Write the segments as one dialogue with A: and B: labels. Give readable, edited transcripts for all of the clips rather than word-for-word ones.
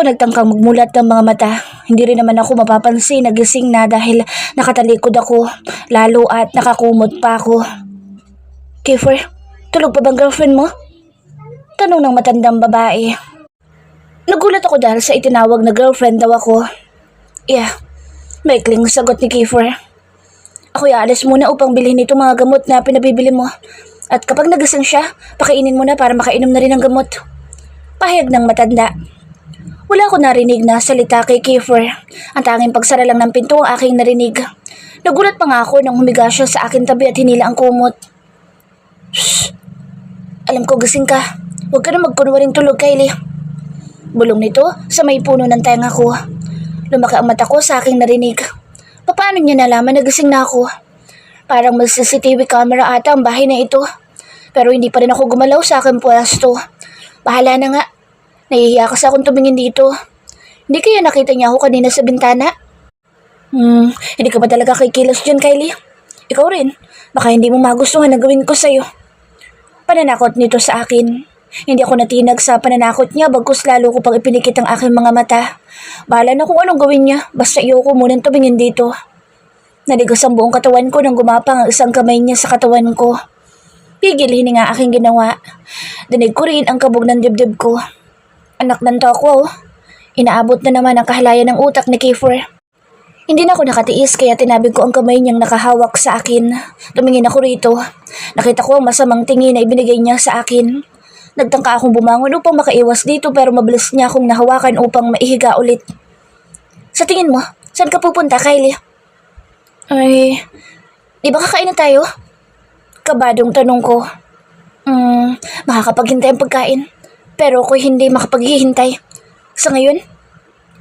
A: ako nagtangkang magmulat ng mga mata. Hindi rin naman ako mapapansin na gising na dahil nakatalikod ako, lalo at nakakumot pa ako. Kiefer, tulog pa bang girlfriend mo? Tanong ng matandang babae. Nagulat ako dahil sa itinawag na girlfriend daw ako. Yeah, maikling sagot ni Kiefer. Ako aalis muna upang bilhin itong mga gamot na pinabibili mo. At kapag nagising siya, pakainin mo na para makainom na rin ng gamot. Pahayag ng matanda. Wala ko narinig na salita kay Kiefer. Ang tanging pagsara lang ng pinto ang aking narinig. Nagulat pa nga ako nang humiga siya sa aking tabi at hinila ang kumot. Shh! Alam ko gising ka. Huwag ka na magkunwaring tulog, Kylie. Bulong nito sa may puno ng tenga ko. Lumaki ang mata ko sa aking narinig. Paano niya nalaman na gising na ako? Parang may CCTV camera ata ang bahay na ito. Pero hindi pa rin ako gumalaw sa aking pwesto. Bahala na nga. Nahihiya kasi akong tumingin dito. Hindi kaya nakita niya ako kanina sa bintana? Hindi ka ba talaga kikilos dyan, Kylie? Ikaw rin. Baka hindi mo magustuhan na gawin ko sa'yo. Pananakot nito sa akin. Hindi ako natinag sa pananakot niya bagkus lalo ko pang ipinikit ang aking mga mata. Bahala na kung anong gawin niya, basta ayoko munang tumingin dito. Naligas ang buong katawan ko nang gumapang ang isang kamay niya sa katawan ko. Pigil hininga aking ginawa. Dinig ko rin ang kabog ng dibdib ko. Anak ng tokwaw. Inaabot na naman ang kahalayan ng utak ni Kiefer. Hindi na ako nakatiis kaya tinabig ko ang kamay niyang nakahawak sa akin. Tumingin ako rito. Nakita ko ang masamang tingin na ibinigay niya sa akin. Nagtangka akong bumangon upang makaiwas dito pero mabilis niya akong nahawakan upang maihiga ulit. Sa tingin mo, saan ka pupunta, Kylie? Ay, di ba kakain na tayo? Kabadong tanong ko. Makakapaghintay ang pagkain. Pero ako'y hindi makapaghihintay. Sa ngayon,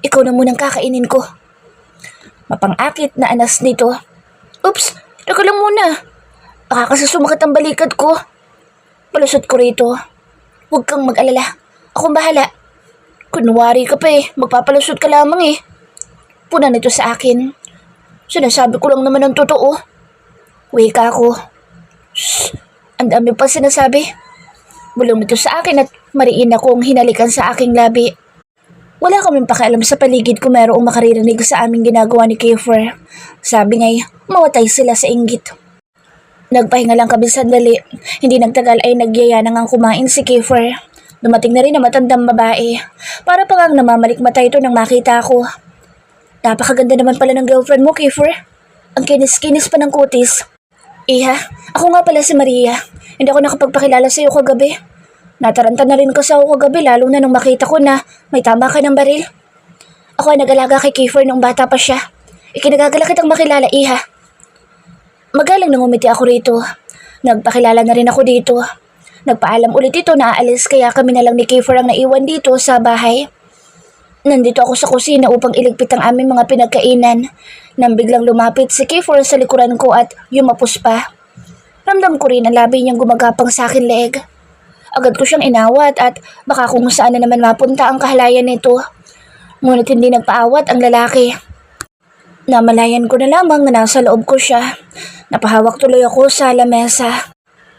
A: ikaw na munang kakainin ko. Mapang-akit na anas nito. Oops, teka lang muna. Baka kasi sumakit ang balikat ko. Palusot ko rito. Huwag kang mag-alala. Akong bahala. Kunwari ka pa magpapalusot ka lamang Puna nito sa akin. Sinasabi ko lang naman ang totoo. Wika ako. Shh, ang dami pa sinasabi. Bulong nito sa akin at mariin akong hinalikan sa aking labi. Wala kaming pakialam sa paligid kung mayroong makaririnig sa aming ginagawa ni Kiefer. Sabi nga'y mawatay sila sa inggit. Nagpahinga lang kami sandali. Hindi nagtagal ay nagyaya na ngang kumain si Kiefer. Dumating na rin ang matandang babae. Para pa ngang namamalikmata ito nang makita ako. Napakaganda naman pala ng girlfriend mo, Kiefer. Ang kinis-kinis pa ng kutis. Iha, ako nga pala si Maria. Hindi ako nakapagpakilala sa iyo kagabi. Nataranta na rin kasi ako kagabi lalo na nung makita ko na may tama ka ng baril. Ako ay nag-alaga kay Kiefer nung bata pa siya. Ikinagagala kitang makilala, Iha. Magalang nang umiti ako rito. Nagpakilala na rin ako dito. Nagpaalam ulit ito na aalis kaya kami na lang ni Kiefer ang naiwan dito sa bahay. Nandito ako sa kusina upang iligpit ang aming mga pinagkainan. Nang biglang lumapit si Kiefer sa likuran ko at yumapos pa. Ramdam ko rin ang labi niyang gumagapang sa akin leeg. Agad ko siyang inawat at baka kung saan na naman mapunta ang kahalayan nito. Ngunit hindi nagpaawat ang lalaki. Namalayan ko na lamang na nasa loob ko siya. Napahawak tuloy ako sa lamesa.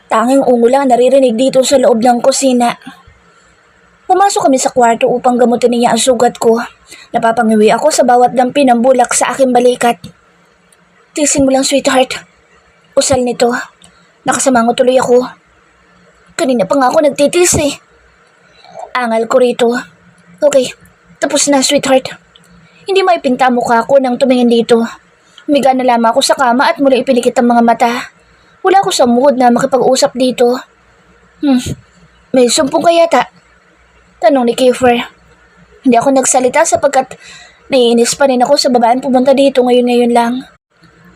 A: Tanging ungo lang naririnig dito sa loob ng kusina. Pumasok kami sa kwarto upang gamutin niya ang sugat ko. Napapangiwi ako sa bawat dampi ng bulak sa aking balikat. Tisin mo lang, sweetheart. Usal nito. Nakasamango tuloy ako. Kanina pa nga ako nagtitis Angal ko rito. Okay, tapos na, sweetheart. Hindi maipinta ang mukha ko nang tumingin dito. Humiga na lamang ako sa kama at muli ipinikit ang mga mata. Wala ako sa mood na makipag-usap dito. May sumpong ka yata? Tanong ni Kiefer. Hindi ako nagsalita sapagkat naiinis pa rin ako sa babaeng pumunta dito ngayon lang.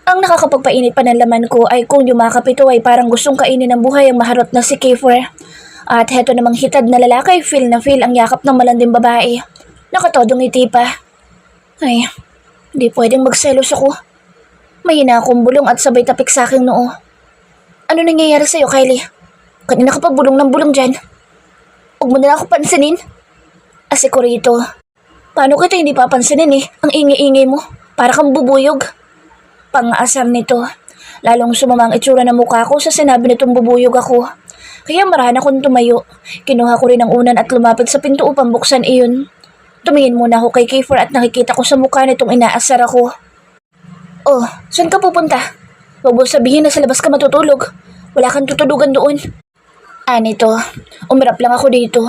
A: Ang nakakapagpainit pa ng laman ko ay kung yumakap ito ay parang gustong kainin ng buhay ang maharot na si Kiefer. At heto namang hitad na lalaki, feel na feel ang yakap ng malanding babae. Nakatodong ngiti pa. Ay, hindi pwedeng magselos ako. Mahina akong bulong at sabay tapik sa aking noo. Ano nangyayari sa'yo, Kylie? Kanina ka pa bulong ng bulong dyan. Huwag mo na ako pansinin. Asiko rito. Paano kita hindi papansinin Ang ingi-ingi mo. Para kang bubuyog. Pang-aasar nito. Lalong sumama ang itsura ng mukha ko sa sinabi nitong bubuyog ako. Kaya marahan akong tumayo. Kinuha ko rin ang unan at lumapit sa pinto upang buksan iyon. Tumingin muna ako kay Kiefer at nakikita ko sa mukha nitong inaasar ako. Oh, saan ka pupunta? Huwag mo sabihin na sa labas ka matutulog. Wala kang tutulugan doon. Nito, umirap lang ako dito.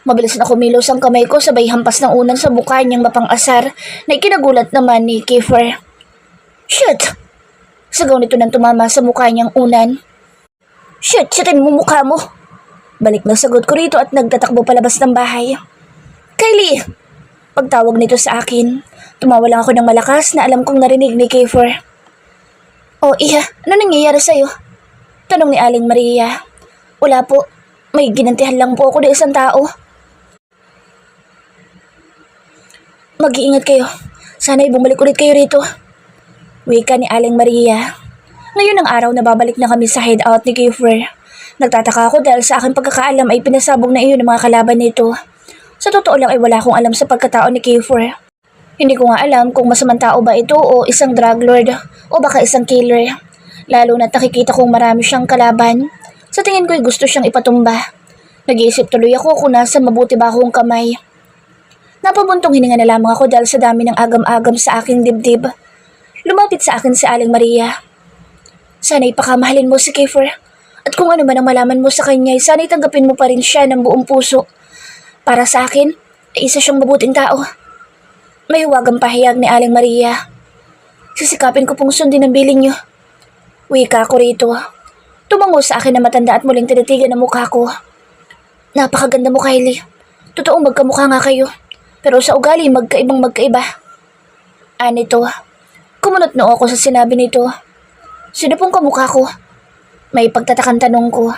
A: Mabilis na kumilos ang kamay ko sabay hampas ng unan sa mukha niyang mapang-asar na ikinagulat naman ni Kiefer. Shit! Sagaw nito nang tumama sa mukha niyang unan. Shit! Shitin mo mukha mo! Balik na sagot ko rito at nagtatakbo palabas ng bahay. Kylie! Pagtawag nito sa akin, tumawa lang ako ng malakas na alam kong narinig ni Kiefer. Oh, Iha, ano nangyayari sa'yo? Tanong ni Aling Maria. Wala po, may ginantihan lang po ako ng isang tao. Mag-iingat kayo. Sana'y bumalik ulit kayo rito. Wika ni Aling Maria. Ngayon ang araw na babalik na kami sa hideout ni Kiefer. Nagtataka ako dahil sa aking pagkakaalam ay pinasabog na iyon ng mga kalaban nito. Sa totoo lang ay wala akong alam sa pagkatao ni Kiefer. Hindi ko nga alam kung masamang tao ba ito o isang drug lord o baka isang killer. Lalo na't nakikita kong marami siyang kalaban. Sa tingin ko ay gusto siyang ipatumba. Nag-iisip tuloy ako kung nasa mabuti ba akong kamay. Napabuntong hininga na lamang ako dahil sa dami ng agam-agam sa aking dibdib. Lumapit sa akin si Aling Maria. Sana'y pakamahalin mo si Kiefer. At kung ano man ang malaman mo sa kanya, sana'y tanggapin mo pa rin siya ng buong puso. Para sa akin, ay isa siyang mabuting tao. May huwagang pahayag ni Aling Maria. Sisikapin ko pong sundin ang biling niyo. Wika ko rito. Tumango sa akin na matanda at muling tinitigan ang mukha ko. Napakaganda mo, Kylie. Totoong magkamukha nga kayo. Pero sa ugali, magkaiba. Nito. Kumunot noo ako sa sinabi nito. Sino pong kamukha ko? May pagtatakang tanong ko.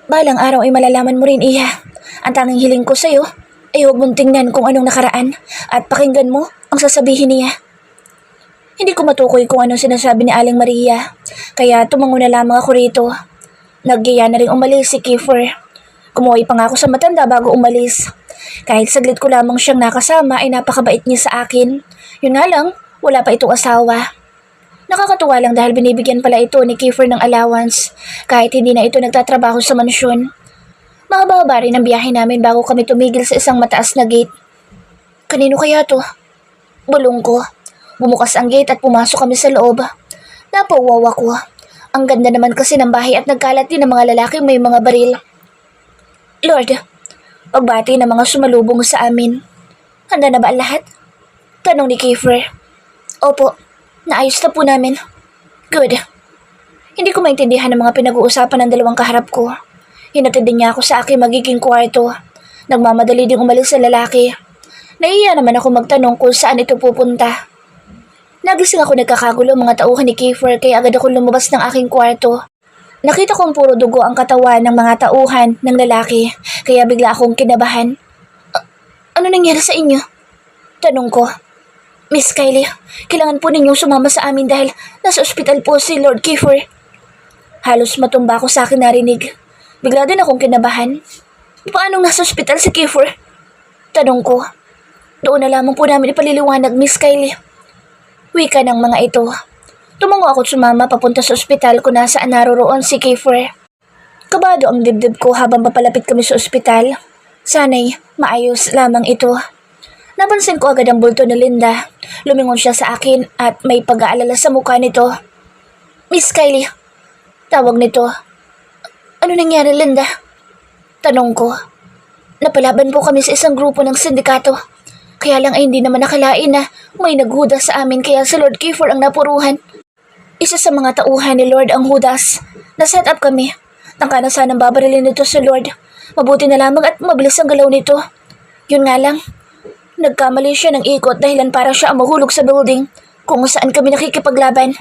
A: Balang araw ay malalaman mo rin, Iha. Ang tanging hiling ko sa'yo ay huwag mong tingnan kung anong nakaraan at pakinggan mo ang sasabihin niya. Hindi ko matukoy kung anong sinasabi ni Aling Maria, kaya tumango na lamang ako rito. Nagyaya na rin umalis si Kiefer. Kumuhay pa nga ako sa matanda bago umalis. Kahit saglit ko lamang siyang nakasama ay napakabait niya sa akin. Yun nga lang, wala pa itong asawa. Nakakatuwa lang dahil binibigyan pala ito ni Kiefer ng allowance kahit hindi na ito nagtatrabaho sa mansyon. Mahaba rin ang biyahe namin bago kami tumigil sa isang mataas na gate. Kanino kaya to? Bulong ko. Bumukas ang gate at pumasok kami sa loob. Napawawa ko. Ang ganda naman kasi ng bahay at nagkalat din ng mga lalaki may mga baril. Lord, pagbati ng mga sumalubong sa amin. Handa na ba ang lahat? Tanong ni Kiefer. Opo, naayos na po namin. Good. Hindi ko maintindihan ang mga pinag-uusapan ng dalawang kaharap ko. Hinatid din niya ako sa aking magiging kwarto. Nagmamadali ding umalis sa lalaki. Naiiya naman ako magtanong kung saan ito pupunta. Nagising ako nagkakagulo mga tauhan ni Kiefer kaya agad ako lumabas ng aking kwarto. Nakita kong puro dugo ang katawan ng mga tauhan ng lalaki kaya bigla akong kinabahan. Ano nangyari sa inyo? Tanong ko. Miss Kylie, kailangan po ninyong sumama sa amin dahil nasa ospital po si Lord Kiefer. Halos matumba ako sa akin narinig. Bigla din akong kinabahan. Paano nasa ospital si Kiefer? Tanong ko. Doon na lamang po namin ipaliliwanag, Miss Kylie. Wika ng mga ito. Tumango ako at sumama papunta sa ospital kung nasaan naroroon si Kiefer. Kabado ang dibdib ko habang papalapit kami sa ospital. Sana'y maayos lamang ito. Napansin ko agad ang bulto ni Linda. Lumingon siya sa akin at may pag-aalala sa mukha nito. Miss Kylie, tawag nito. Ano nangyari, Linda? Tanong ko. Napalaban po kami sa isang grupo ng sindikato. Kaya lang ay hindi naman nakalain na may naghudas sa amin kaya si Lord Kiefer ang napuruhan. Isa sa mga tauhan ni Lord ang hudas. Na-set up kami. Tangka na sanang babarilin nito si Lord. Mabuti na lamang at mabilis ang galaw nito. Yun nga lang, nagkamali siya ng ikot dahilan para siya ang mahulog sa building kung saan kami nakikipaglaban.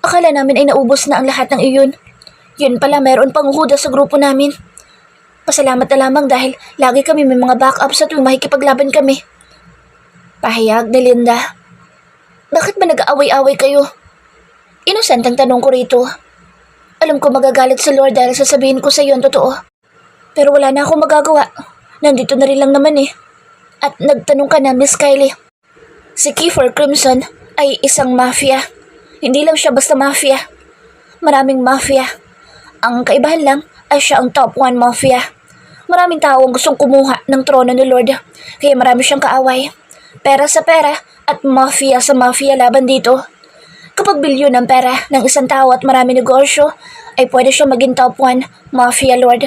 A: Akala namin ay naubos na ang lahat ng iyon. Yun pala mayroon pang hudas sa grupo namin. Pasalamat na lamang dahil lagi kami may mga backup sa tuwing makikipaglaban kami. Pahayag ni Linda. Bakit ba nag-aaway-away kayo? Inosenteng tanong ko rito. Alam ko magagalit si Lord dahil sasabihin ko sa iyo ang totoo. Pero wala na akong magagawa. Nandito na rin lang naman eh. At nagtanong ka na, Miss Kylie. Si Kiefer Crimson ay isang mafia. Hindi lang siya basta mafia. Maraming mafia. Ang kaibahan lang ay siya ang top 1 mafia. Maraming tao ang gustong kumuha ng trono ni Lord, kaya marami siyang kaaway. Pera sa pera at mafia sa mafia laban dito. Kapag bilyon ang pera ng isang tao at marami negosyo, ay pwede siya maging top 1 mafia lord.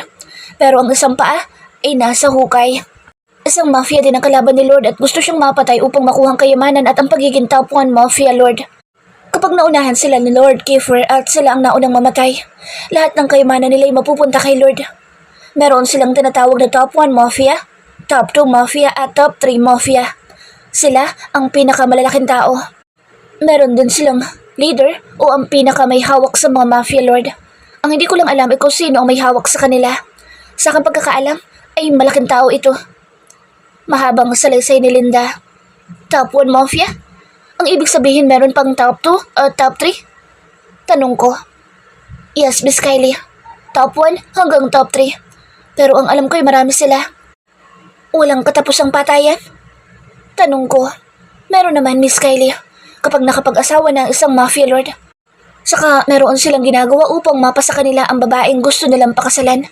A: Pero ang isang paa ay nasa hukay. Isang mafia din ang kalaban ni Lord at gusto siyang mapatay upang makuha ang kayamanan at ang pagiging top 1 mafia lord. Kapag naunahan sila ni Lord Kiefer at sila ang naunang mamatay, lahat ng kayamanan nila ay mapupunta kay Lord. Meron silang tinatawag na top 1 mafia, top 2 mafia at top 3 mafia. Sila ang pinakamalalaking tao. Meron din silang leader o ang pinaka may hawak sa mga mafia lord. Ang hindi ko lang alam ay kung sino ang may hawak sa kanila. Sa aking pagkakaalam ay malaking tao ito. Mahabang salaysay ni Linda. Top 1 mafia? Ang ibig sabihin meron pang top 2 o top 3? Tanong ko. Yes, Miss Kylie. Top 1 hanggang top 3. Pero ang alam ko ay marami sila. Walang katapusang patayan? Tanong ko. Meron naman, Miss Kylie. Kapag nakapag-asawa na ang isang mafia lord. Saka meron silang ginagawa upang mapa sa kanila ang babaeng gusto nilang pakasalan.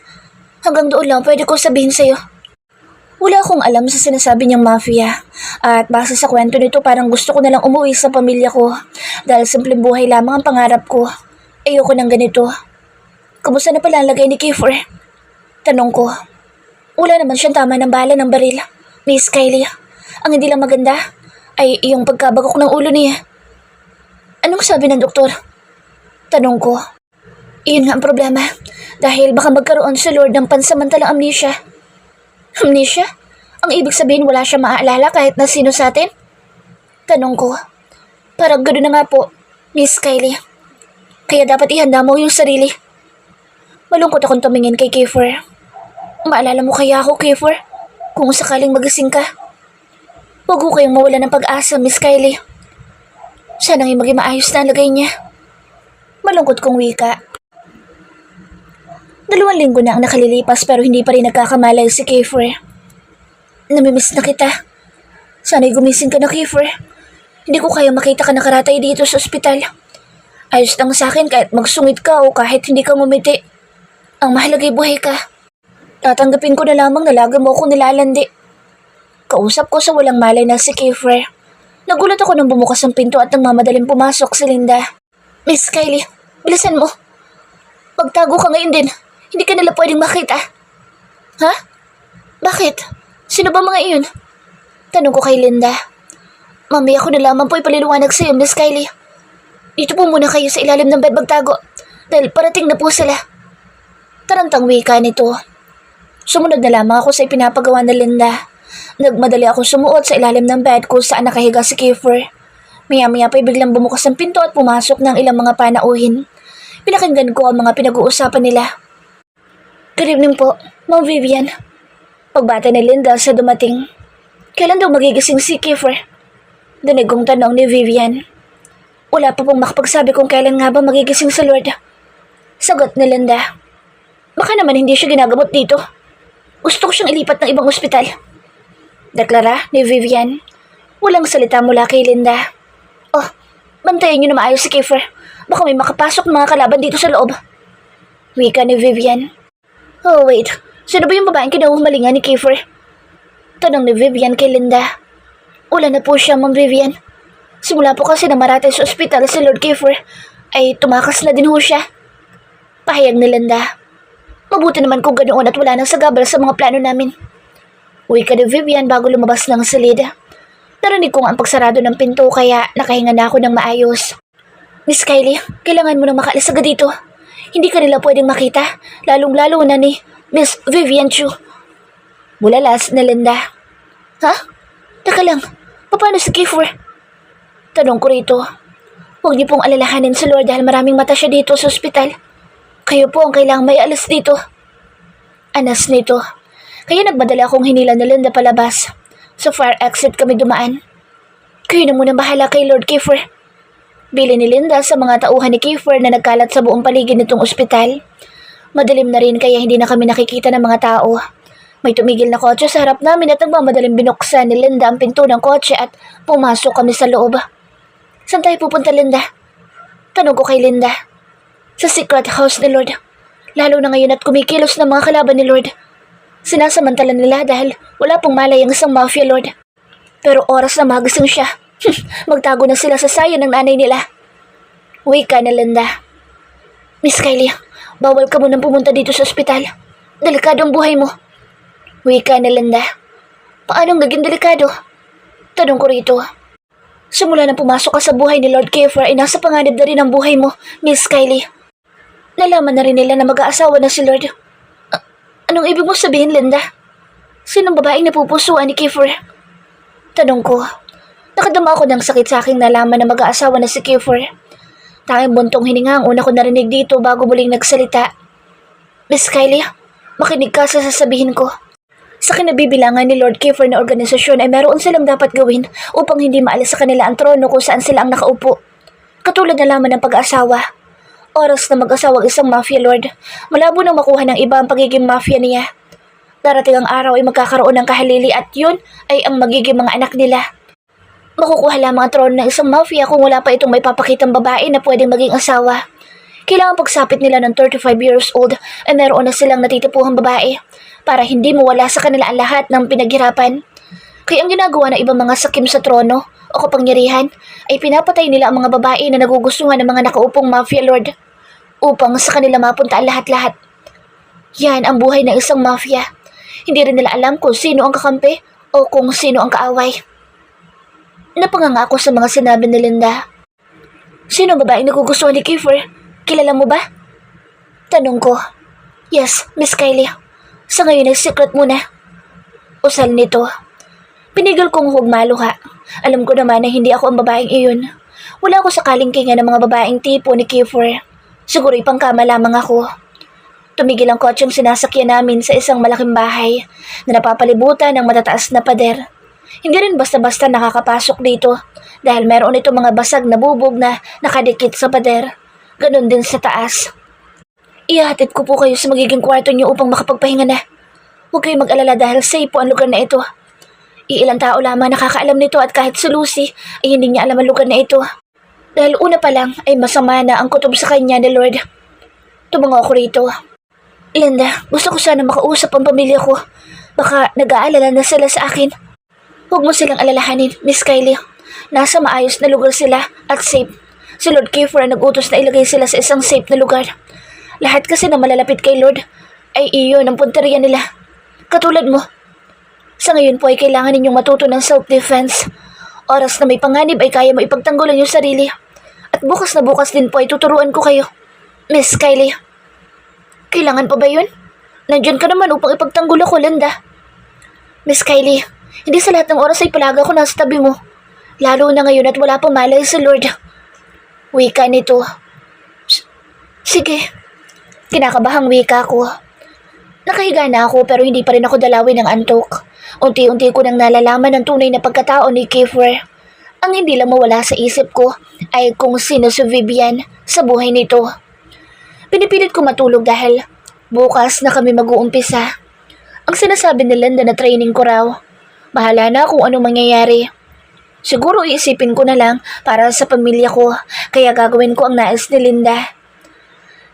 A: Hanggang doon lang pwede ko sabihin sa'yo. Wala akong alam sa sinasabi niyang mafia. At base sa kwento nito parang gusto ko nalang umuwi sa pamilya ko. Dahil simpleng buhay lamang ang pangarap ko. Ayoko ng ganito. Kamusta na pala ang lagay ni Kiefer? Tanong ko. Wala naman siyang tama ng bala ng baril, Miss Kylie. Ang hindi lang maganda ay yung pagkabagok ng ulo niya. Anong sabi ng doktor? Tanong ko. Iyon nga ang problema. Dahil baka magkaroon si Lord ng pansamantalang amnesia. Amnesia? Ang ibig sabihin wala siya maaalala kahit na sino sa atin? Tanong ko. Parang gano'n na nga po, Miss Kylie. Kaya dapat ihanda mo yung sarili. Malungkot akong tumingin kay Kiefer. Maalala mo kaya ako, Kiefer? Kung sakaling magising ka. Huwag ko kayong mawala ng pag-asa, Miss Kylie. Sana ngayon maging maayos na ang lagay niya. Malungkot kong wika. 2 linggo na ang nakalilipas pero hindi pa rin nagkakamalay si Kiefer. Namimiss na kita. Sana'y gumising ka na, Kiefer. Hindi ko kaya makita ka nakaratay dito sa ospital. Ayos lang sa akin kahit magsungit ka o kahit hindi ka ngumiti. Ang mahalagay buhay ka. Tatanggapin ko na lamang na lagi mo akong nilalandi. Kausap ko sa walang malay na si Kiefer. Nagulat ako nang bumukas ang pinto at nang mamadaling pumasok si Linda. Miss Kylie, bilisan mo. Magtago ka ngayon din. Hindi ka nila pwedeng makita. Ha? Bakit? Sino ba mga iyon? Tanong ko kay Linda. Mamaya ko na lamang po ipaliliwanag sa iyo, Miss Kylie. Dito po muna kayo sa ilalim ng bed magtago. Dahil parating na po sila. Tarantang wika nito. Sumunod na lamang ako sa ipinapagawa ni Linda. Nagmadali ako sumuot sa ilalim ng bed kung saan nakahiga si Kiefer. Maya-maya pa'y biglang bumukas ang pinto at pumasok ng ilang mga panauhin. Pinakinggan ko ang mga pinag-uusapan nila. Good evening po, Ma'am Vivian. Pagbata ni Linda sa dumating. Kailan daw magigising si Kiefer? Dinig kong tanong ni Vivian. Wala pa pong makapagsabi kung kailan nga ba magigising si Lord. Sagot ni Linda. Baka naman hindi siya ginagamot dito. Gusto ko siyang ilipat ng ibang ospital. Deklara ni Vivian. Walang salita mula kay Linda. Oh, bantayan niyo na maayos si Kiefer. Baka may makapasok mga kalaban dito sa loob. Wika ni Vivian. Oh wait, sino ba yung babaeng kinahumalingan ni Kiefer? Tanong ni Vivian kay Linda. Wala na po siya, Ma'am Vivian. Simula po kasi na maratay sa ospital si Lord Kiefer, ay tumakas na din ho siya. Pahayag ni Linda. Mabuti naman kung ganoon at wala nang sagabal sa mga plano namin. Wika ni Vivian bago lumabas ng silid. Narinig ko nga ang pagsarado ng pinto kaya nakahinga na ako ng maayos. Miss Kylie, kailangan mo nang makaalis agad dito. Hindi ka nila pwedeng makita, lalong-lalo na ni Miss Vivian Chu. Bulalas na Linda. Ha? Teka lang, paano si Kiefer? Tanong ko rito. Huwag niyo pong alalahanin si Lord dahil maraming mata siya dito sa ospital. Kayo po ang kailangang may alas dito. Anas nito. Kaya nagmadala akong hinila na Linda palabas. Sa fire exit kami dumaan. Kayo na muna bahala kay Lord Kiefer. Bili ni Linda sa mga tauhan ni Kiefer na nagkalat sa buong paligid nitong ospital. Madilim na rin kaya hindi na kami nakikita ng mga tao. May tumigil na kotse sa harap namin at nagmamadaling binuksan ni Linda ang pinto ng kotse at pumasok kami sa loob. Saan tayo pupunta, Linda? Tanong ko kay Linda. Sa secret house ni Lord. Lalo na ngayon at kumikilos ng mga kalaban ni Lord. Sinasamantala nila dahil wala pong malay ang isang mafia lord. Pero oras na magising siya, magtago na sila sa saya ng nanay nila. Wika na Linda. Miss Kylie, bawal ka munang pumunta dito sa ospital. Delikado ang buhay mo. Wika na Linda. Paano naging delikado? Tanong ko rito. Simula nang pumasok ka sa buhay ni Lord Kiefer ay nasa panganib na rin ang buhay mo, Miss Kylie. Nalaman na rin nila na mag-aasawa na si Lord. Anong ibig mo sabihin, Linda? Sinong babaeng napupusuan ni Kiefer? Tanong ko. Nakadama ako ng sakit sa aking nalaman na mag-aasawa na si Kiefer. Tanging buntong hininga ang una ko narinig dito bago muling nagsalita. Miss Kylie, makinig ka sa sasabihin ko. Sa kinabibilangan ni Lord Kiefer na organisasyon ay meron silang dapat gawin upang hindi maalis sa kanila ang trono kung saan sila ang nakaupo. Katulad na lamang ng pag-aasawa. Oras na mag-asawa isang mafia lord, malabo nang makuha ng iba ang pagiging mafia niya. Darating ang araw ay magkakaroon ng kahalili at yun ay ang magiging mga anak nila. Makukuha lamang ang trono ng isang mafia kung wala pa itong may papakitang babae na pwedeng maging asawa. Kailangan pagsapit nila ng 35 years old ay meron na silang natitipuhang babae para hindi mawala sa kanila ang lahat ng pinaghirapan. Kaya ang ginagawa ng ibang mga sakim sa trono o kapangyarihan ay pinapatay nila ang mga babae na nagugustuhan ng mga nakaupong mafia lord upang sa kanila mapunta ang lahat-lahat. Yan ang buhay ng isang mafia. Hindi rin nila alam kung sino ang kakampi o kung sino ang kaaway. Napanganga ako sa mga sinabi ni Linda. Sino ang babaeng nagugustuhan ni Kiefer? Kilala mo ba? Tanong ko. Yes, Miss Kylie. Sa ngayon ay secret muna. Usal nito. Pinigil kong huwag maluha. Alam ko naman na hindi ako ang babaeng iyon. Wala ako sa kalingkingan ng mga babaeng tipo ni Kiefer. Siguro ipangkama lamang ako. Tumigil ang kotseng sinasakyan namin sa isang malaking bahay na napapalibutan ng matataas na pader. Hindi rin basta-basta nakakapasok dito dahil meron ito mga basag na bubog na nakadikit sa pader. Ganon din sa taas. Ihahatid ko po kayo sa magiging kwarto niyo upang makapagpahinga na. Huwag kayong mag-alala dahil safe po ang lugar na ito. Iilang tao lamang nakakaalam nito at kahit si Lucy ay hindi niya alam ang lugar na ito. Dahil una pa lang ay masama na ang kutob sa kanya ni Lord. Tumango ako rito. Linda, gusto ko sana makausap ang pamilya ko. Baka nag-aalala na sila sa akin. Huwag mo silang alalahanin, Miss Kylie. Nasa maayos na lugar sila at safe. Si Lord Kiefer ang nag-utos na ilagay sila sa isang safe na lugar. Lahat kasi na malalapit kay Lord ay iyon ang punteriya nila. Katulad mo. Sa ngayon po ay kailangan ninyong matuto ng self-defense. Oras na may panganib ay kaya mo ipagtanggol ang iyong sarili. At bukas na bukas din po ay tuturuan ko kayo. Miss Kylie. Kailangan pa ba yun? Nandiyan ka naman upang ipagtanggol ako, Linda. Miss Kylie, hindi sa lahat ng oras ay palaga ko nasa tabi mo. Lalo na ngayon at wala pang malay sa Lord. Wika nito. Sige. Kinakabahang wika ko. Nakahiga na ako pero hindi pa rin ako dalawin ng antok. Unti-unti ko nang nalalaman ang tunay na pagkatao ni Kiefer. Ang hindi lang mawala sa isip ko ay kung sino si Vivian sa buhay nito. Pinipilit ko matulog dahil bukas na kami mag-uumpisa. Ang sinasabi ni Linda na training ko raw. Bahala na kung anong mangyayari. Siguro iisipin ko na lang para sa pamilya ko, kaya gagawin ko ang nais ni Linda.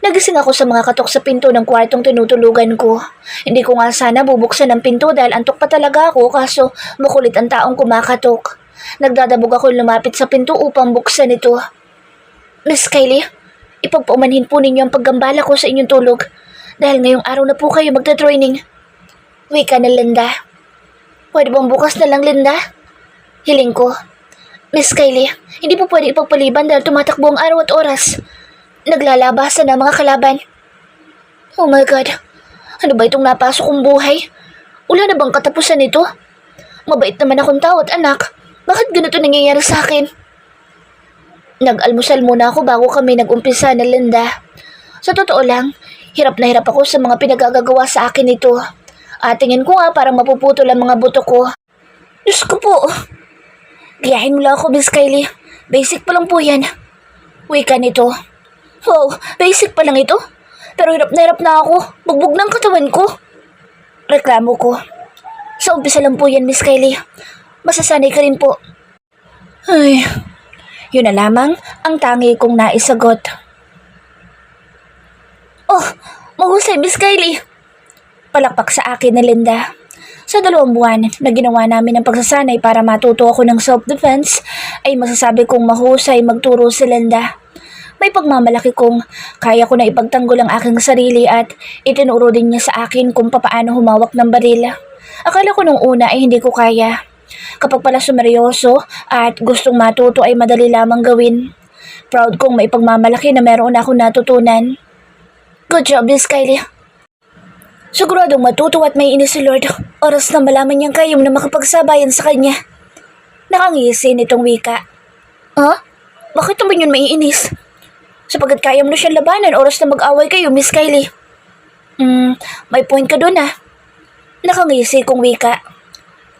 A: Nagising ako sa mga katok sa pinto ng kwartong tinutulugan ko. Hindi ko nga sana bubuksan ang pinto dahil antok pa talaga ako kaso makulit ang taong kumakatok. Nagdadabog ako lumapit sa pinto upang buksan ito. Miss Kylie, ipagpaumanhin po ninyo ang paggambala ko sa inyong tulog dahil ngayong araw na po kayo magta-training. Wika na Linda. Pwede bang bukas na lang, Linda? Hiling ko. Miss Kylie, hindi po pwede ipagpaliban dahil tumatakbo ang araw at oras. Naglalabasan ang mga kalaban. Oh my God. Ano ba itong napasok kong buhay? Wala na bang katapusan nito? Mabait naman akong tao at anak. Bakit ganito nangyayari sa akin? Nag-almusal muna ako bago kami nag-umpisa na Linda. Sa totoo lang, hirap na hirap ako sa mga pinagagagawa sa akin nito. At tingin ko nga parang mapuputol ang mga buto ko. Diyos ko po. Gayahin mo lang ako, Miss Kylie. Basic pa lang po yan. Wika nito. Wow, basic pa lang ito. Pero hirap na ako. Bugbog ng katawan ko. Reklamo ko. Sa umpisa lang po yan, Miss Kylie. Masasanay ka rin po. Ay, yun na lamang ang tangi kong naisagot. Oh, mahusay, Miss Kylie. Palakpak sa akin ni Linda. Sa 2 buwan na ginawa namin ng pagsasanay para matuto ako ng self-defense, ay masasabi kong mahusay magturo si Linda. May pagmamalaki kong kaya ko na ipagtanggol ang aking sarili at itinuro din niya sa akin kung papaano humawak ng baril. Akala ko nung una ay hindi ko kaya. Kapag pala sumeryoso at gustong matuto ay madali lamang gawin. Proud kong may pagmamalaki na meron akong natutunan. Good job, Miss Kylie. Siguradong matuto at may inis si Lord. Oras na malaman niyang kayong na makapagsabayan sa kanya. Nakangisi nitong wika. Ha? Bakit naman yun may inis? Sapagkat kaya mo na siyang labanan, oras na mag-away kayo, Miss Kylie. May point ka doon ah. Nakangisi kong wika.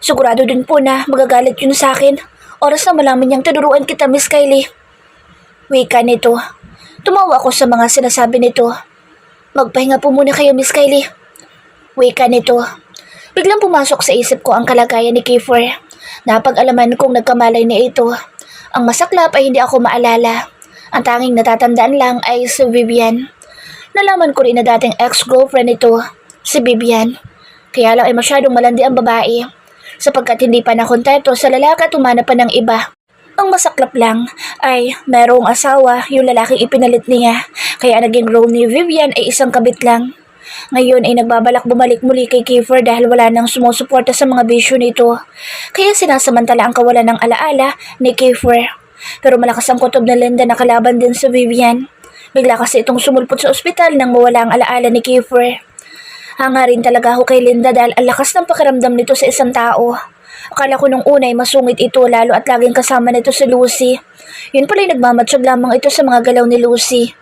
A: Sigurado din po na magagalit yun sa akin. Oras na malaman niyang tinuruan kita, Miss Kylie. Wika nito. Tumawa ako sa mga sinasabi nito. Magpahinga po muna kayo, Miss Kylie. Wika nito. Biglang pumasok sa isip ko ang kalagayan ni Kiefer. Napag-alaman kong nagkamalay na ito. Ang masaklap ay hindi ako maalala. Ang tanging natatandaan lang ay si Vivian. Nalaman ko rin na dating ex-girlfriend nito, si Vivian. Kaya lang ay masyadong malandi ang babae. Sapagkat hindi pa nakontento sa lalaki at umanap pa ng iba. Ang masaklap lang ay mayroong asawa yung lalaking ipinalit niya. Kaya naging role ni Vivian ay isang kabit lang. Ngayon ay nagbabalak bumalik muli kay Kiefer dahil wala nang sumusuporta sa mga bisyo nito. Kaya sinasamantala ang kawalan ng alaala ni Kiefer. Pero malakas ang kutob na Linda na kalaban din sa Vivian. Bigla kasi itong sumulpot sa ospital nang mawala ang alaala ni Kiefer. Hanga rin talaga ako kay Linda dahil ang lakas ng pakiramdam nito sa isang tao. Akala ko nung una ay masungit ito lalo at laging kasama nito si Lucy. Yun pala'y nagmamatsyag lamang ito sa mga galaw ni Lucy.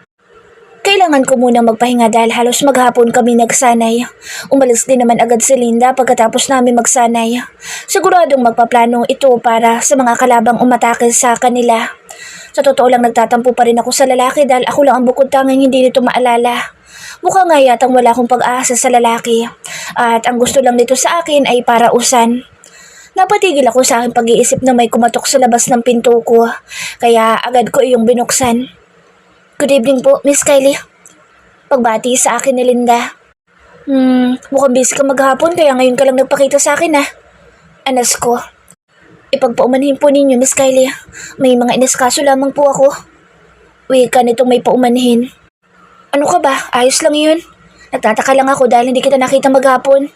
A: Kailangan ko munang magpahinga dahil halos maghapon kami nagsanay. Umalis din naman agad si Linda pagkatapos namin magsanay. Siguradong magpaplano ito para sa mga kalabang umatake sa kanila. Sa totoo lang nagtatampo pa rin ako sa lalaki dahil ako lang ang bukod tanging hindi nito maalala. Mukha nga yatang wala akong pag-asa sa lalaki. At ang gusto lang nito sa akin ay parausan. Napatigil ako sa aking pag-iisip na may kumatok sa labas ng pinto ko. Kaya agad ko iyong binuksan. Good evening po, Miss Kylie. Pagbati sa akin ni Linda. Mukhang busy ka maghapon kaya ngayon ka lang nagpakita sa akin ah. Anas ko. Ipagpaumanhin po ninyo, Miss Kylie. May mga inaskaso lamang po ako. Wika nitong may paumanhin. Ano ka ba? Ayos lang yun. Nagtataka lang ako dahil hindi kita nakita maghapon.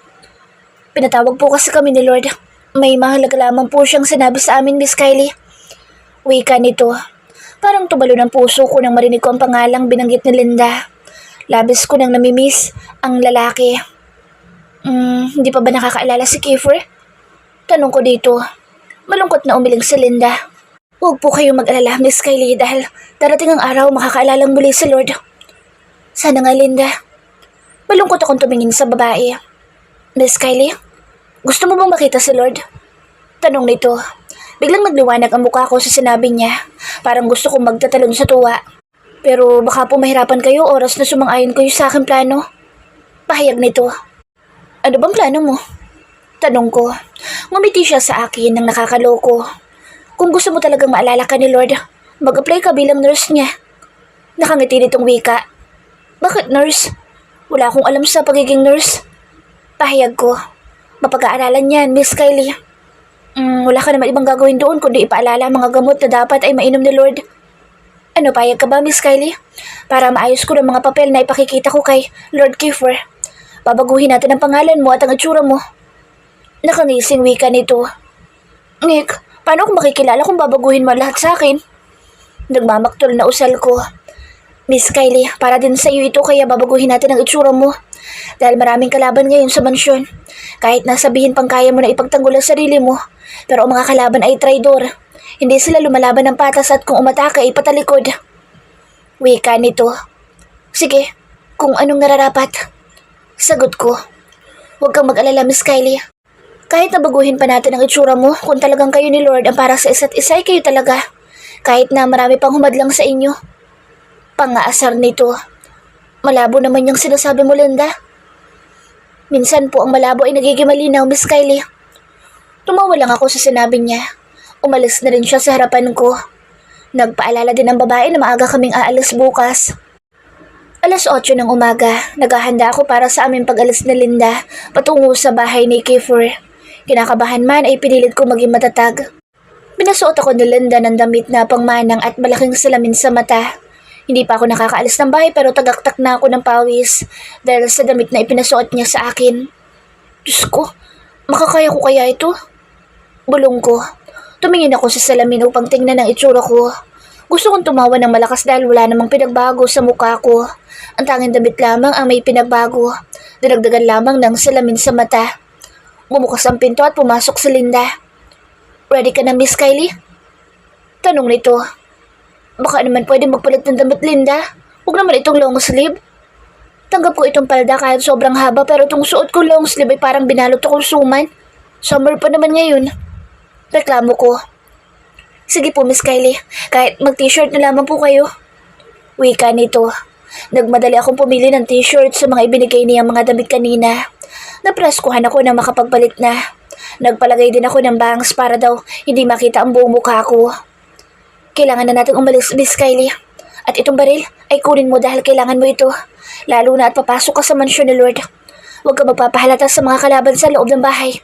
A: Pinatawag po kasi kami ni Lord. May mahalaga lamang po siyang sinabi sa amin, Miss Kylie. Wika nito. Parang tubalo ng puso ko nang marinig ko ang pangalang binanggit ni Linda. Labis ko nang namimiss ang lalaki. Hindi pa ba nakakaalala si Kiefer? Tanong ko dito. Malungkot na umiling si Linda. Huwag po kayong mag-alala, Miss Kylie, dahil darating ang araw makakaalalang muli si Lord. Sana nga, Linda. Malungkot akong tumingin sa babae. Miss Kylie, gusto mo bang makita si Lord? Tanong nito. Biglang nagliwanag ang mukha ko sa sinabi niya. Parang gusto kong magtatalon sa tuwa. Pero baka po mahirapan kayo oras na sumang-ayon kayo sa aking plano. Pahayag nito. Ano bang plano mo? Tanong ko. Ngumiti siya sa akin nang nakakaloko. Kung gusto mo talagang maalala ka ni Lord, mag-apply ka bilang nurse niya. Nakangiti nitong wika. Bakit nurse? Wala akong alam sa pagiging nurse. Pahayag ko. Mapag-aaralan yan, Miss Kylie. Wala ka naman ibang gagawin doon kundi ipaalala mga gamot na dapat ay mainom ni Lord. Ano, payag ka ba, Miss Kylie? Para maayos ko ng mga papel na ipakikita ko kay Lord Kiefer. Babaguhin natin ang pangalan mo at ang itsura mo. Nakangising wika nito. Nick, paano ako makikilala kung babaguhin mo lahat sa akin? Nagmamaktol na usal ko. Miss Kylie, para din sa iyo ito kaya babaguhin natin ang itsura mo. Dahil maraming kalaban ngayon sa mansyon. Kahit nasabihin pang kaya mo na ipagtanggol ang sarili mo, pero ang mga kalaban ay traidor. Hindi sila lumalaban ng patas at kung umatake ay patalikod. Wika nito. Sige, kung anong nararapat. Sagot ko. Huwag kang mag-alala, Miss Kylie. Kahit nabaguhin pa natin ang itsura mo, kung talagang kayo ni Lord ang para sa isa't isa ay kayo talaga. Kahit na marami pang humadlang sa inyo. Pangaasar nito. Malabo naman yung sinasabi mo, Linda. Minsan po ang malabo ay nagiging malinaw, Miss Kylie. Tumawa lang ako sa sinabi niya. Umalis na rin siya sa harapan ko. Nagpaalala din ang babae na maaga kaming aalis bukas. 8:00 ng umaga, naghahanda ako para sa aming pag-alis ni Linda patungo sa bahay ni Kiefer. Kinakabahan man ay pinilit ko maging matatag. Pinasuot ako ni Linda ng damit na pangmanang at malaking salamin sa mata. Hindi pa ako nakakaalis ng bahay pero tagaktak na ako ng pawis dahil sa damit na ipinasuot niya sa akin. Diyos ko, makakaya ko kaya ito? Bulong ko. Tumingin ako sa salamin upang tingnan ang itsura ko. Gusto kong tumawa ng malakas dahil wala namang pinagbago sa mukha ko. Ang tanging damit lamang ang may pinagbago. Dinagdagan lamang ng salamin sa mata. Bumukas ang pinto at pumasok si Linda. Ready ka na, Miss Kylie? Tanong nito. Baka naman pwede magpalit ng damit, Linda. Huwag naman itong long sleeve. Tanggap ko itong palda kahit sobrang haba pero itong suot ko long sleeve ay parang binalot akong suman. Summer pa naman ngayon. Reklamo ko. Sige po, Miss Kylie. Kahit mag-t-shirt na lamang po kayo. Wika nito. Nagmadali akong pumili ng t-shirt sa mga ibinigay niyang mga damit kanina. Napraskuhan ako na makapagpalit na. Nagpalagay din ako ng bangs para daw hindi makita ang buong mukha ko. Kailangan na natin umalis, Miss Kylie. At itong baril ay kunin mo dahil kailangan mo ito. Lalo na at papasok ka sa mansyon ni Lord. Huwag ka magpapahalata sa mga kalaban sa loob ng bahay.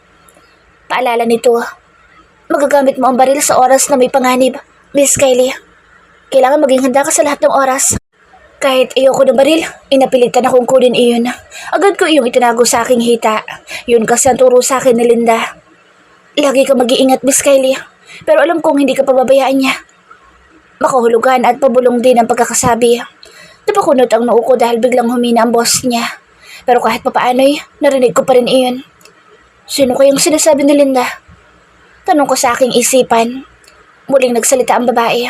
A: Paalala nito. Magagamit mo ang baril sa oras na may panganib, Miss Kylie. Kailangan maging handa ka sa lahat ng oras. Kahit ayoko ng baril, inapilitan akong kunin iyon. Agad ko iyong itinago sa aking hita. Yun kasi ang turo sa akin ni Linda. Lagi ka mag-iingat, Miss Kylie. Pero alam kong hindi ka pababayaan niya. Makahulugan at pabulong din ang pagkakasabi. Napakunot ang noo ko dahil biglang humina ang boss niya. Pero kahit papaano'y, narinig ko pa rin iyon. Sino kayang sinasabi ni Linda? Tanong ko sa aking isipan. Muling nagsalita ang babae.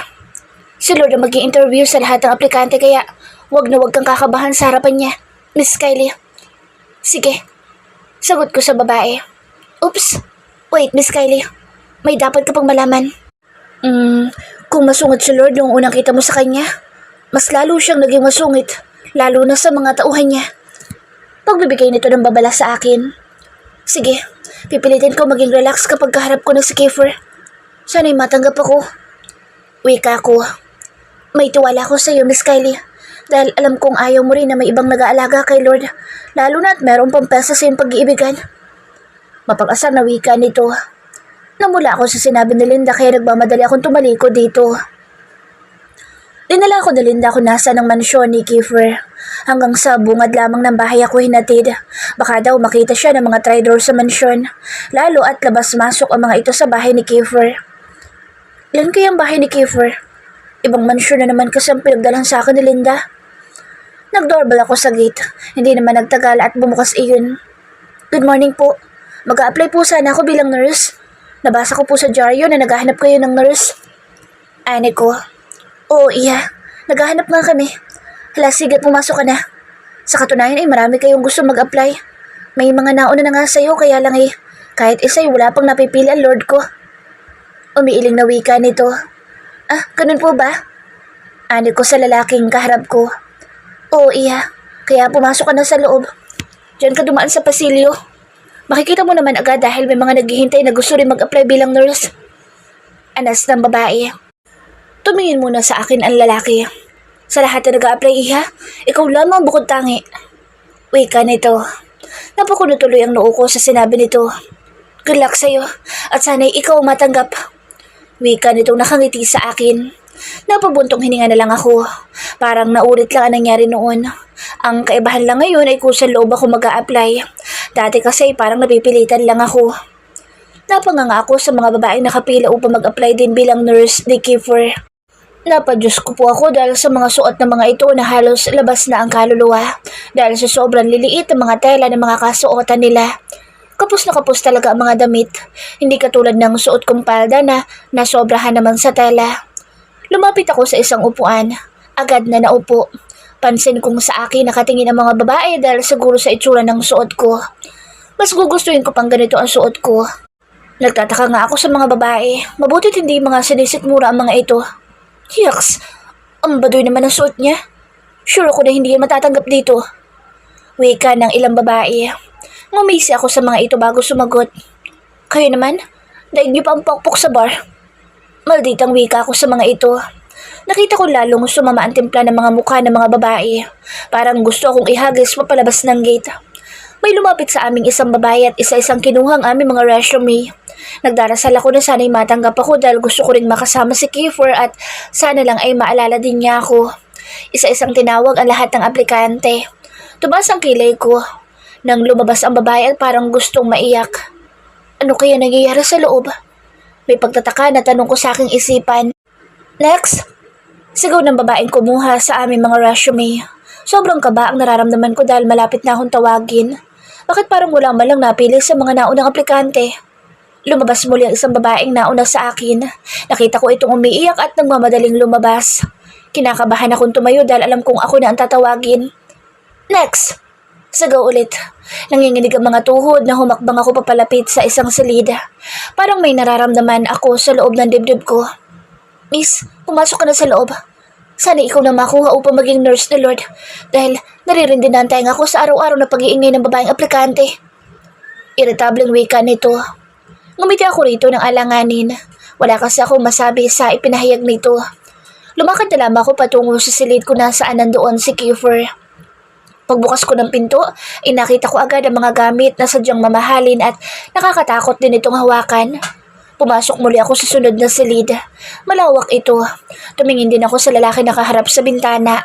A: Si Lord ang mag-i-interview sa lahat ng aplikante kaya wag na wag kang kakabahan sa harapan niya, Miss Kylie. Sige, sagot ko sa babae. Oops, wait Miss Kylie, may dapat ka pang malaman. Kung masungit si Lord nung unang kita mo sa kanya, mas lalo siyang naging masungit, lalo na sa mga tauhan niya. Pagbibigay nito ng babala sa akin. Sige, pipilitin ko maging relax kapag kaharap ko na si Kiefer. Sana'y matanggap ako. Wika ko. May tiwala ko sa iyo, Miss Kylie. Dahil alam kong ayaw mo rin na may ibang nag-aalaga kay Lord. Lalo na at meron pang pesa sa iyong pag-iibigan. Mapag-asar na wika nito. Namula ako sa sinabi ni Linda kaya nagmamadali akong tumaliko dito. Dinala ko ni Linda kung nasa ng mansyon ni Kiefer. Hanggang sa bungad lamang ng bahay ako hinatid. Baka daw makita siya ng mga trador sa mansyon. Lalo at labas-masok ang mga ito sa bahay ni Kiefer. Ilan kayang bahay ni Kiefer? Ibang mansyon na naman kasi ang pinagdalhan sa akin ni Linda. Nag-doorbell ako sa gate. Hindi naman nagtagal at bumukas iyon. Good morning po. Mag-a-apply po sana ako bilang nurse. Nabasa ko po sa dyaryo na naghahanap kayo ng nurse. Ane ko. Oo, iya. Naghahanap nga kami. Hala, sige, pumasok ka na. Sa katunayan ay marami kayong gusto mag-apply. May mga nauna na nga sa'yo kaya lang kahit isa'y wala pang napipili ang Lord ko. Umiiling na wika nito. Ah, ganun po ba? Ani ko sa lalaking kaharap ko. Oo, iya. Kaya pumasok ka na sa loob. Diyan ka dumaan sa pasilyo. Makikita mo naman agad dahil may mga naghihintay na gusto rin mag-apply bilang nurse. Anas ng babae. Tumingin muna sa akin ang lalaki. Sa lahat na nag-a-apply, iha, ikaw lamang bukod tangi. Wika nito. Napakuno tuloy ang noo ko sa sinabi nito. Good luck sa'yo at sana'y ikaw matanggap. Wika nitong nakangiti sa akin. Napabuntong hininga na lang ako. Parang naulit lang ang nangyari noon. Ang kaibahan lang ngayon ay kung sa loob ako mag-a-apply. Dati kasi parang napipilitan lang ako. Napanganga ako sa mga babaeng nakapila upang mag-apply din bilang nurse ni Kiefer. Napadyos ko po ako dahil sa mga suot ng mga ito na halos labas na ang kaluluwa dahil sa sobrang liliit ng mga tela ng mga kasuotan nila. Kapos na kapos talaga ang mga damit, hindi katulad ng suot kong palda na nasobrahan naman sa tela. Lumapit ako sa isang upuan, agad na naupo. Pansin kong sa akin nakatingin ang mga babae dahil siguro sa itsura ng suot ko. Mas gugustuhin ko pang ganito ang suot ko. Nagtataka nga ako sa mga babae, mabutit hindi mga sinisikmura ang mga ito. Yucks! Ang baduy naman ang suot niya. Sure ako na hindi yan matatanggap dito. Wika ng ilang babae. Ngumisi ako sa mga ito bago sumagot. Kayo naman, daig niyo pa ang pokpok sa bar. Malditang wika ako sa mga ito. Nakita ko lalong sumama ang timpla ng mga mukha ng mga babae. Parang gusto akong ihagis papalabas ng gate. May lumapit sa aming isang babae at isa-isang kinuha ang aming mga resume. Nagdarasal ako na sana'y matanggap ako dahil gusto ko ring makasama si Kiefer at sana lang ay maalala din niya ako. Isa-isang tinawag ang lahat ng aplikante. Tumaas ang kilay ko. Nang lumabas ang babae at parang gustong maiyak. Ano kaya nangyayari sa loob? May pagtataka na tanong ko sa aking isipan. Next! Sigaw ng babaeng kumuha sa aming mga resume. Sobrang kaba ang nararamdaman ko dahil malapit na akong tawagin. Bakit parang wala man lang napili sa mga naunang aplikante? Lumabas muli ang isang babaeng nauna sa akin. Nakita ko itong umiiyak at nagmamadaling lumabas. Kinakabahan akong tumayo dahil alam kong ako na ang tatawagin. Next! Sigaw ulit. Nanginginig ang mga tuhod na humakbang ako papalapit sa isang silid. Parang may nararamdaman ako sa loob ng dibdib ko. Miss, pumasok ka na sa loob. Sana ikaw na makuha upang maging nurse ni Lord dahil naririndi na ang tainga ko sa araw-araw na pag-iingay ng babaeng aplikante. Irritableng wika nito. Ngumiti ako rito ng alanganin. Wala kasi akong masabi sa ipinahayag nito. Lumakad na lamang ako patungo sa silid kung nasaan nandoon si Kiefer. Pagbukas ko ng pinto, ay nakita ko agad ang mga gamit na sadyang mamahalin at nakakatakot din itong hawakan. Pumasok muli ako sa sunod na silid. Malawak ito. Tumingin din ako sa lalaki na kaharap sa bintana.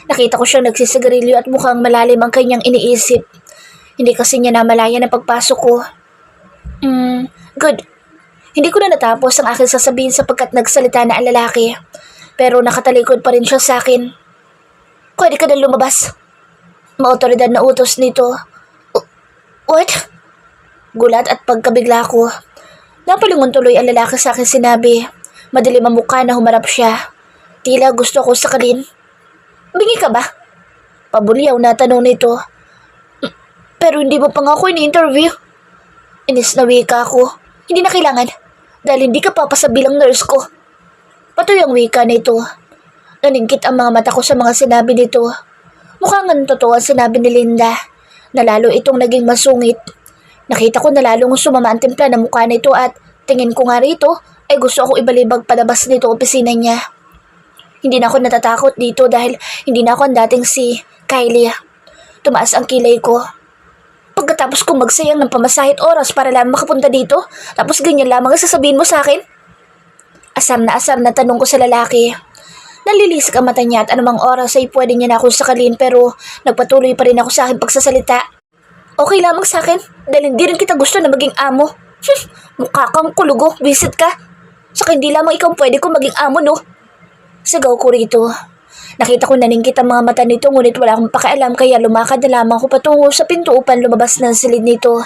A: Nakita ko siyang nagsisigarilyo at mukhang malalim ang kanyang iniisip. Hindi kasi niya namalayan ang pagpasok ko. Good. Hindi ko na natapos ang aking sasabihin sapagkat nagsalita na ang lalaki. Pero nakatalikod pa rin siya sa akin. Pwede ka na lumabas. Maotoridad na utos nito. What? Gulat at pagkabigla ko. Napalingon tuloy ang lalaki sa akin sinabi. Madilim ang mukha na humarap siya. Tila gusto ko sakalin. Bingi ka ba? Pabuliyaw na tanong nito. Pero hindi mo pa nga ako ini-interview. Inis na wika ako. Hindi na kailangan. Dahil hindi ka papasa bilang nurse ko. Patuloy ang wika nito. Naningkit ang mga mata ko sa mga sinabi nito. Mukhang ang totoo ang sinabi ni Linda na lalo itong naging masungit. Nakita ko na lalong sumama ang timpla ng mukha nito at tingin ko nga rito ay gusto ako ibalibag palabas nito opisina niya. Hindi na ako natatakot dito dahil hindi na ako ang dating si Kylie. Tumaas ang kilay ko. Pagkatapos kong magsayang ng pamasahit oras para lang makapunta dito, tapos ganyan lamang ang sasabihin mo sa akin? Asar na tanong ko sa lalaki. Nalilisik ang mata niya at anumang oras ay pwede niya na akong sakalin pero nagpatuloy pa rin ako sa aking pagsasalita. Okay lamang sa akin dahil hindi rin kita gusto na maging amo. Mukha kang kulugo, visit ka. Saka hindi lamang ikaw pwede kong maging amo, no? Sigaw ko rito. Nakita ko naningkit ang mga mata nito ngunit wala akong pakialam kaya lumakad na lamang ako patungo sa pinto upang lumabas ng silid nito.